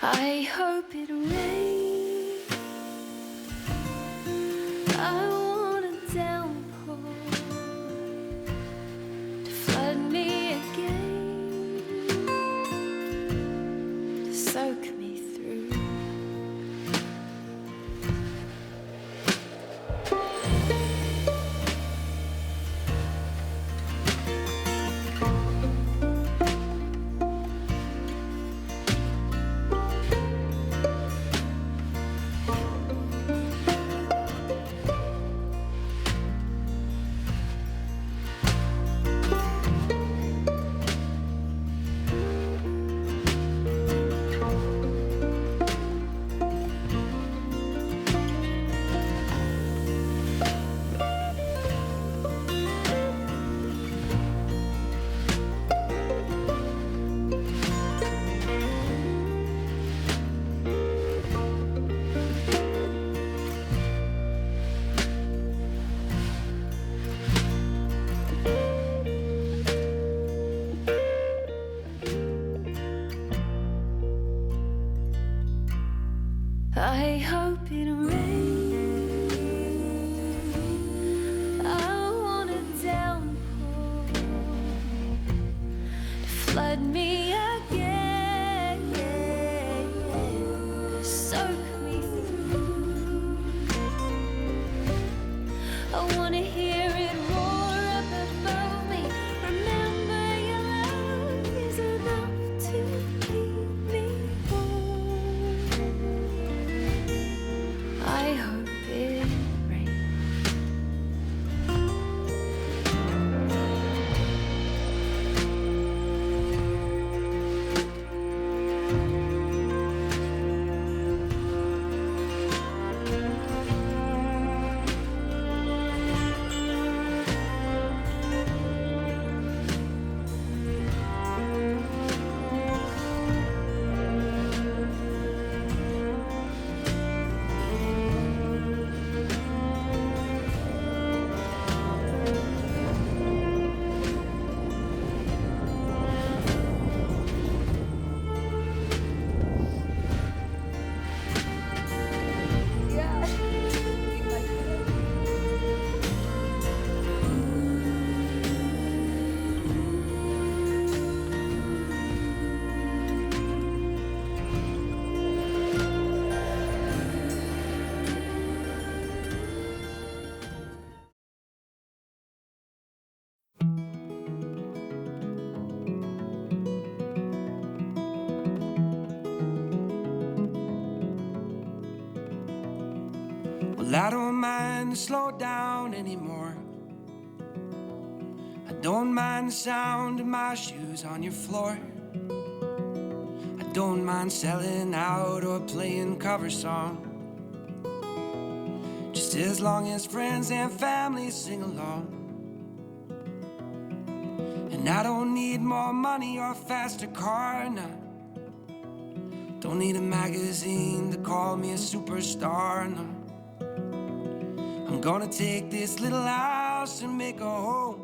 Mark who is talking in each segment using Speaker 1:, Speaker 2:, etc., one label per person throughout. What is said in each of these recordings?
Speaker 1: I hope it rains. I want a downpour to flood me again, to soak me through. I hope it rains. I want a downpour to flood me again, to soak me through. I want to hear it roar up above me. Remember, your love is enough to keep me warm. I hope it rains.
Speaker 2: Well, I don't mind to slow down anymore. I don't mind the sound of my shoes on your floor. I don't mind selling out or playing cover song, just as long as friends and family sing along. And I don't need more money or a faster car, no. Don't need a magazine to call me a superstar, no. I'm gonna take this little house and make a home,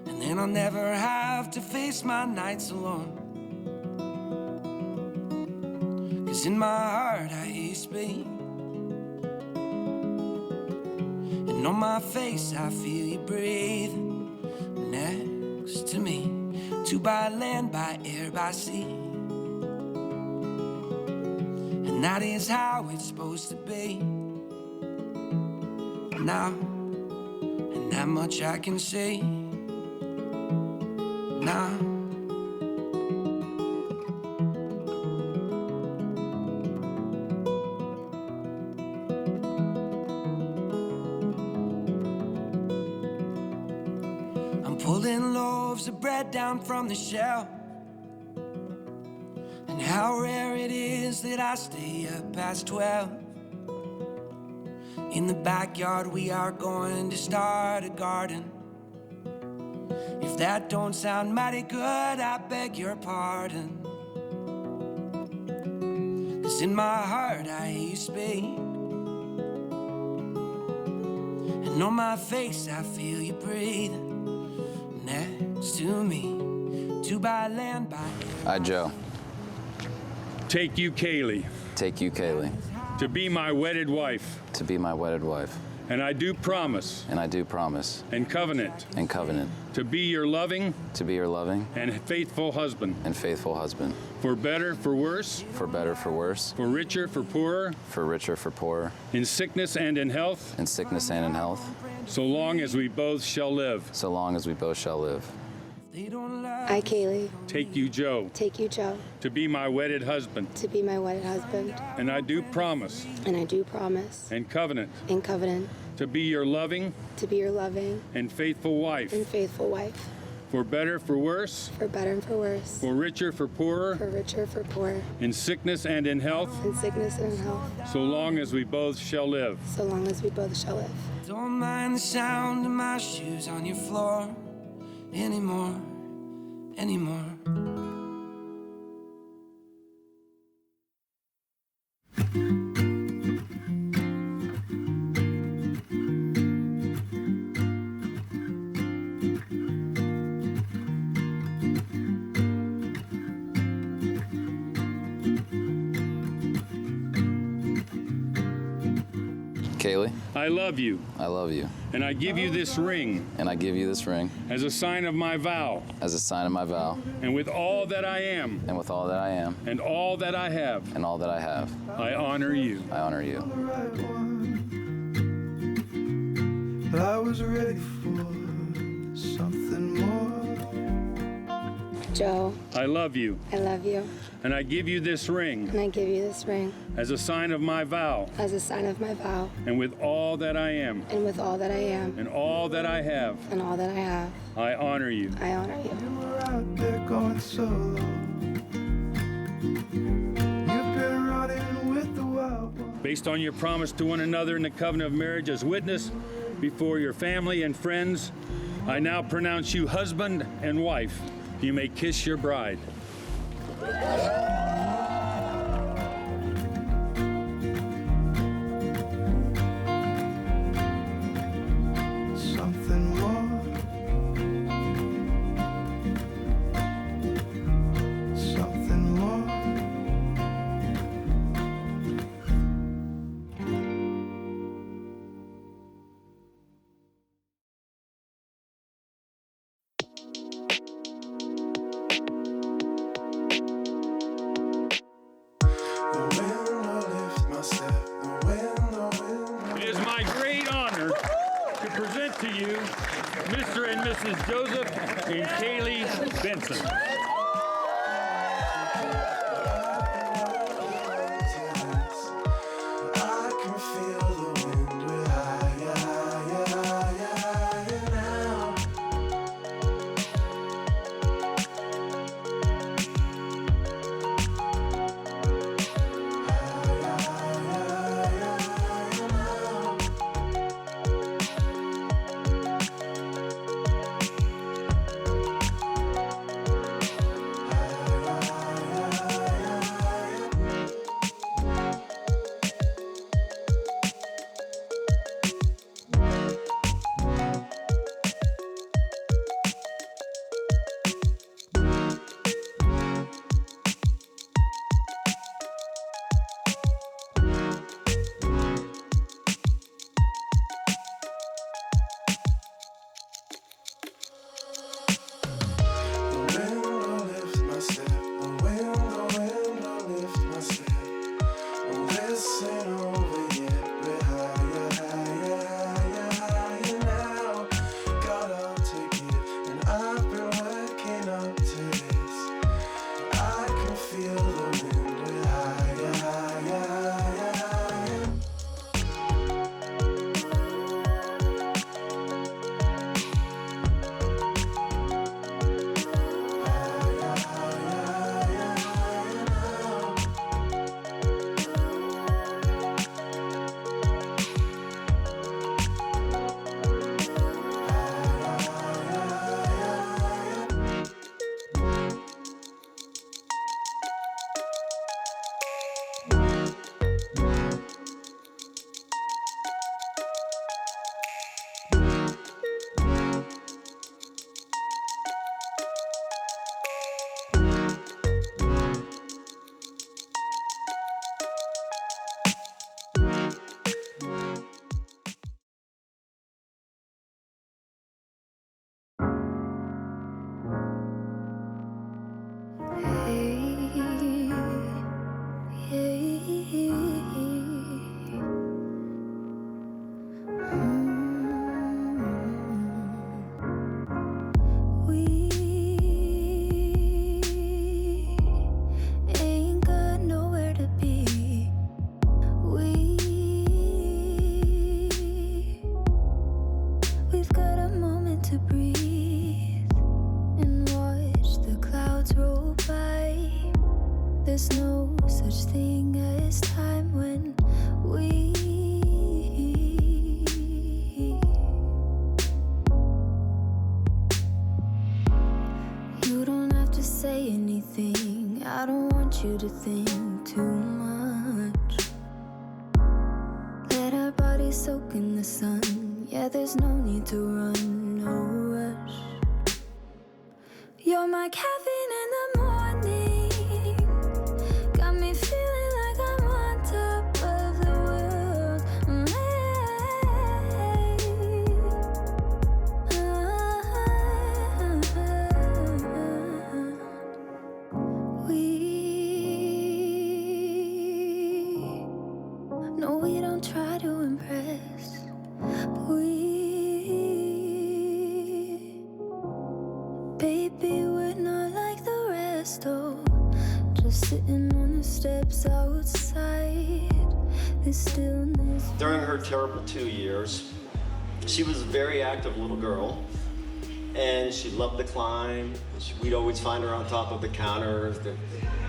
Speaker 2: and then I'll never have to face my nights alone. 'Cause in my heart I hear you speak, and on my face I feel you breathe next to me. Two by land, by air, by sea, and that is how it's supposed to be. Now, and that much I can say now. I'm pulling loaves of bread down from the shelf, and how rare it is that I stay up past 12. In the backyard we are going to start a garden. If that don't sound mighty good, I beg your pardon. 'Cause in my heart I hear you speak, and on my face I feel you breathe next to me. Two by land, by air.
Speaker 3: Hi, Joe. take you, Kaylee,
Speaker 4: take you, Kaylee,
Speaker 3: to be my wedded wife,
Speaker 4: to be my wedded wife,
Speaker 3: and I do promise
Speaker 4: and I do promise
Speaker 3: and covenant
Speaker 4: and covenant
Speaker 3: to be your loving
Speaker 4: to be your loving
Speaker 3: and faithful husband,
Speaker 4: and faithful husband,
Speaker 3: for better, for worse,
Speaker 4: for better, for worse,
Speaker 3: for richer, for poorer,
Speaker 4: for richer, for poorer,
Speaker 3: in sickness and in health,
Speaker 4: in sickness and in health,
Speaker 3: so long as we both shall live.
Speaker 4: so long as we both shall live.
Speaker 5: I, Kaylee,
Speaker 3: Take you, Joe,
Speaker 5: take you, Joe,
Speaker 3: to be my wedded husband,
Speaker 5: to be my wedded husband,
Speaker 3: and I do promise
Speaker 5: and I do promise
Speaker 3: and covenant
Speaker 5: and covenant
Speaker 3: to be your loving
Speaker 5: to be your loving
Speaker 3: and faithful wife,
Speaker 5: and faithful wife,
Speaker 3: for better, for worse,
Speaker 5: for better and for worse,
Speaker 3: for richer, for poorer,
Speaker 5: for richer, for poor,
Speaker 3: in sickness and in health,
Speaker 5: in sickness and in health,
Speaker 3: so long as we both shall live.
Speaker 5: so long as we both shall live.
Speaker 2: Don't mind the sound of my shoes on your floor anymore.
Speaker 4: Kaylee,
Speaker 3: I love you,
Speaker 4: I love you,
Speaker 3: and I give you this ring
Speaker 4: and I give you this ring
Speaker 3: as a sign of my vow,
Speaker 4: as a sign of my vow,
Speaker 3: and with all that I am
Speaker 4: and with all that I am
Speaker 3: and all that I have,
Speaker 4: and all that I have,
Speaker 3: I honor you.
Speaker 4: I honor you.
Speaker 6: Right one. But I was ready for something more.
Speaker 5: Joe,
Speaker 3: I love you,
Speaker 5: I love you,
Speaker 3: and I give you this ring
Speaker 5: and I give you this ring
Speaker 3: as a sign of my vow,
Speaker 5: as a sign of my vow,
Speaker 3: and with all that I am
Speaker 5: and with all that I am
Speaker 3: and all that I have,
Speaker 5: and all that I have,
Speaker 3: I honor you.
Speaker 5: I honor you.
Speaker 6: And we're out there going solo. You've been running with the wild one.
Speaker 3: Based on your promise to one another in the covenant of marriage as witness before your family and friends, I now pronounce you husband and wife. You may kiss your bride.
Speaker 6: Something more. Something more.
Speaker 3: It is my great honor to present to you Mr. and Mrs. Joseph and Kaylee Benson.
Speaker 6: I can feel the wind with higher now.
Speaker 1: anything. I don't want you to think too much. Let our bodies soak in the sun. Yeah, there's no need to run, no rush. You're my caffeine in the morning. Got me feeling like I'm on top of the world. No, we don't try to impress. Baby, we're not like the rest, oh. Just sitting on the steps outside. This stillness.
Speaker 7: During her terrible 2 years, she was a very active little girl, and she loved to climb. We'd always find her on top of the counters, the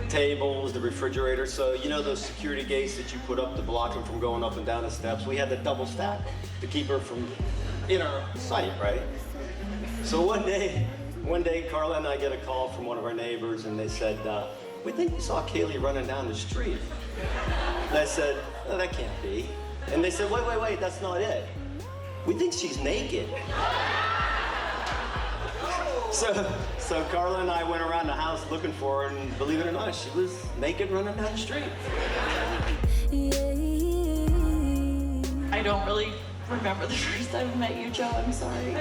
Speaker 7: tables, the refrigerator. So, you know those security gates that you put up to block them from going up and down the steps? We had to double stack to keep her from in our sight, right? So one day, Carla and I get a call from one of our neighbors, and they said, we think we saw Kaylee running down the street. And I said, oh, that can't be. And they said, wait, that's not it. We think she's naked. So Carla and I went around the house looking for her, and believe it or not, she was naked running down the street.
Speaker 8: I don't really remember the first time I met you, Joe. I'm sorry.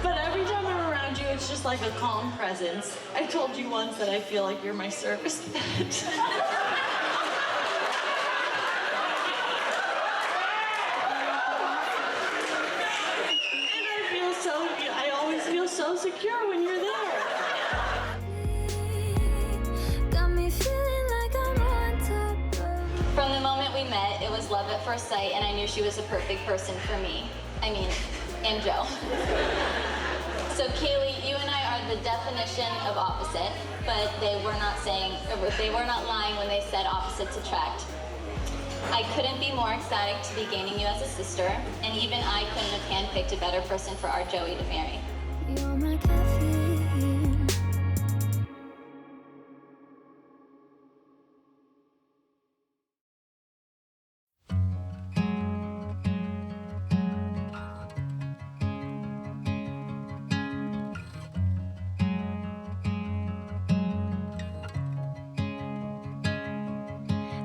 Speaker 8: But every time I'm around you, it's just like a calm presence. I told you once that I feel like you're my service pet. I always feel so secure when you're there.
Speaker 1: Got me feeling like I'm on top of.
Speaker 9: From the moment we met, it was love at first sight, and I knew she was a perfect person for me. And Joe. So Kaylee, you and I are the definition of opposite, but they were not lying when they said opposites attract. I couldn't be more ecstatic to be gaining you as a sister, and even I couldn't have handpicked a better person for our Joey to marry.
Speaker 1: You're my caffeine.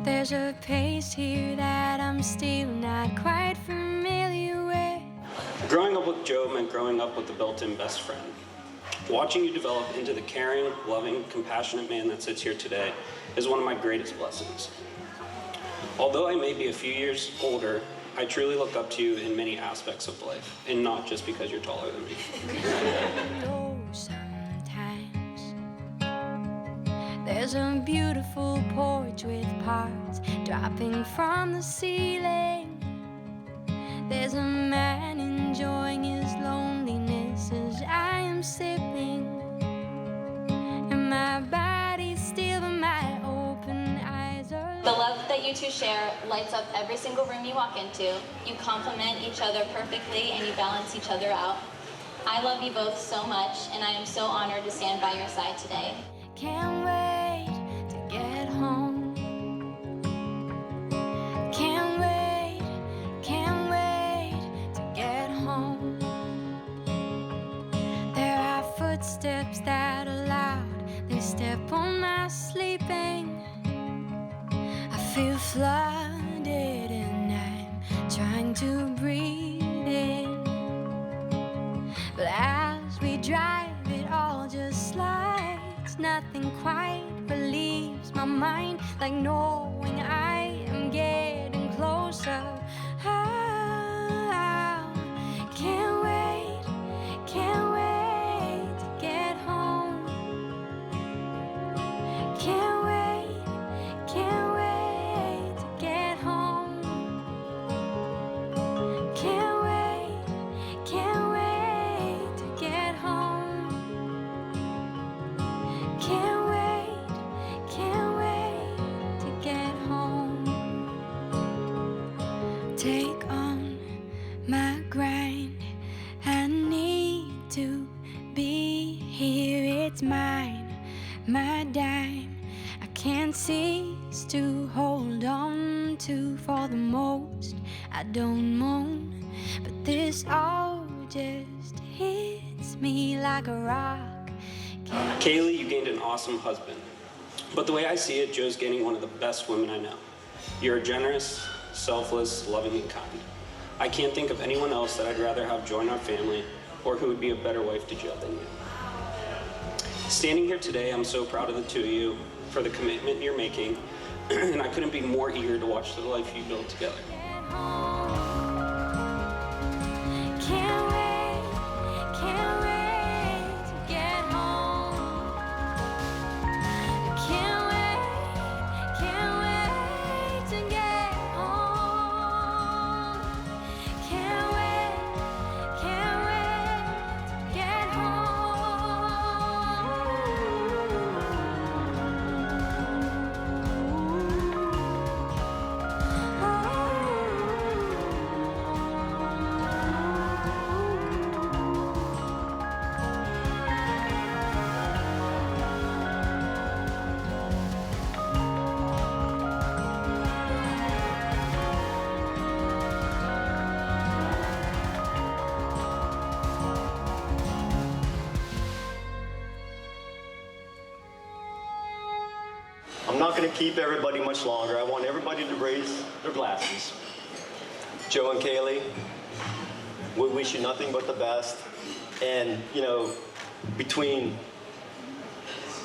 Speaker 1: There's a pace here that I'm still not quite familiar with.
Speaker 10: Growing up with Joe meant growing up with a built-in best friend. Watching you develop into the caring, loving, compassionate man that sits here today is one of my greatest blessings. Although I may be a few years older, I truly look up to you in many aspects of life, and not just because you're taller than me.
Speaker 1: Sometimes there's a beautiful porch with parts dropping from the ceiling. There's a man enjoying his loneliness as I am sipping, and my body's still, but my open eyes are.
Speaker 9: The love that you two share lights up every single room you walk into. You complement each other perfectly, and you balance each other out. I love you both so much, and I am so honored to stand by your side today.
Speaker 1: Can't wait to get home. Can't wait to get home. There are footsteps that are loud, they step on my sleeping. I feel flooded and I'm trying to breathe in. But as we drive, it all just slides. Nothing quite relieves my mind like knowing I am getting closer. Can't wait to get home. Can't wait to get home. Can't wait to get home. Can't wait to get home. Take on my grind, I need to be here. It's mine, my dime. I can't cease to hold on to. For the most, I don't moan, but this all just hits me like a rock.
Speaker 10: Kaylee, you gained an awesome husband. But the way I see it, Joe's gaining one of the best women I know. You're generous, selfless, loving, and kind. I can't think of anyone else that I'd rather have join our family or who would be a better wife to Joe than you. Standing here today, I'm so proud of the two of you for the commitment you're making, and I couldn't be more eager to watch the life you build together.
Speaker 1: Can't wait to get home. Can't wait to get home. Can't wait to get
Speaker 7: I'm not going to keep everybody much longer. I want everybody to raise their glasses. Joe and Kaylee, we wish you nothing but the best. And, you know, between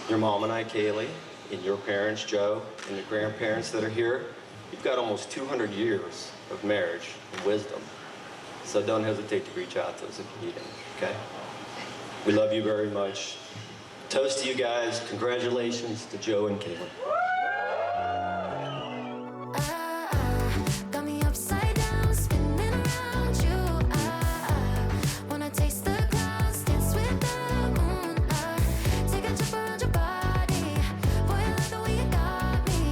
Speaker 7: your mom and I, Kaylee, and your parents, Joe, and your grandparents that are here, you've got almost 200 years of marriage and wisdom. So don't hesitate to reach out to us if you need anything, okay? We love you very much. Toast to you guys. Congratulations to Joe and Kaylee.
Speaker 1: got me upside down, spinning around you. Wanna taste the clouds, dance with the moon. Take a trip around your body. Boy, I love the way you got me.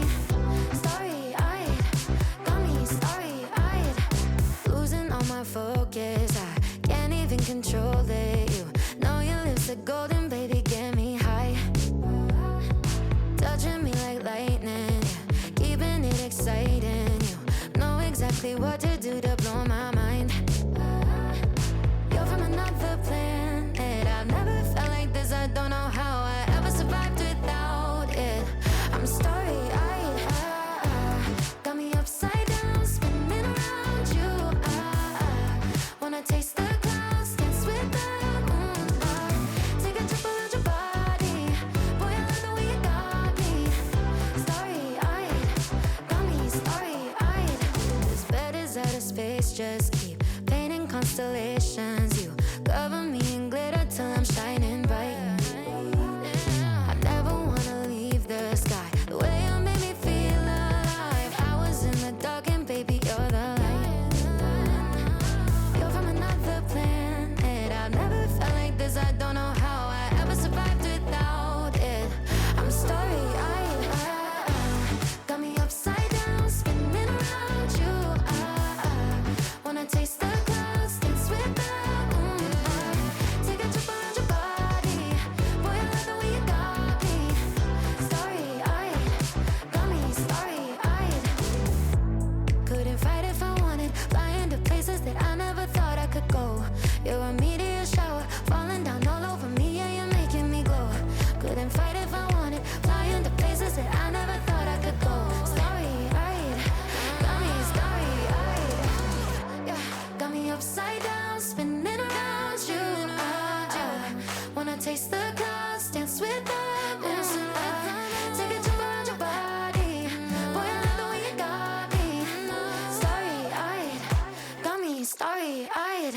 Speaker 1: Starry-eyed, got me starry-eyed. Losing all my focus, I can't even control it. You know your lips are golden, baby, get me high. Touching me like lightning, keeping it exciting. You know exactly what to do to blow my mind. You're from another planet. I've never felt like this. I don't know how I ever survived without it. I'm starry-eyed, got me upside down, spinning around you. Wanna taste the clouds, dance with the moon. Take a trip around your body. Boy, I love the way you got me. Starry-eyed, got me starry-eyed. This bed is out of space, just keep painting constellations. You cover me in glitter till I'm shining bright. I never wanna leave the sky. The way you made me feel alive. I was in the dark and baby, you're the light. You're from another planet. I've never felt like this. I don't know how I ever survived without it. I'm starry-eyed, got me upside down, spinning around you. Wanna taste the clouds, dance with the moon. Take a trip around your body. Boy, I love the way you got me. Starry-eyed, got me starry-eyed. Couldn't fight if I wanted, flying to places that I never thought I could go. You're a meteor shower, falling down all over me, yeah, you're making me glow. Couldn't fight if I wanted, flying to places that I never thought I could go. Starry-eyed, got me starry-eyed. Yeah, got me upside down, spinning around you. Wanna taste the clouds, dance with the moon. Take a trip around your body. Boy, I love the way you got me. Starry-eyed, got me starry-eyed.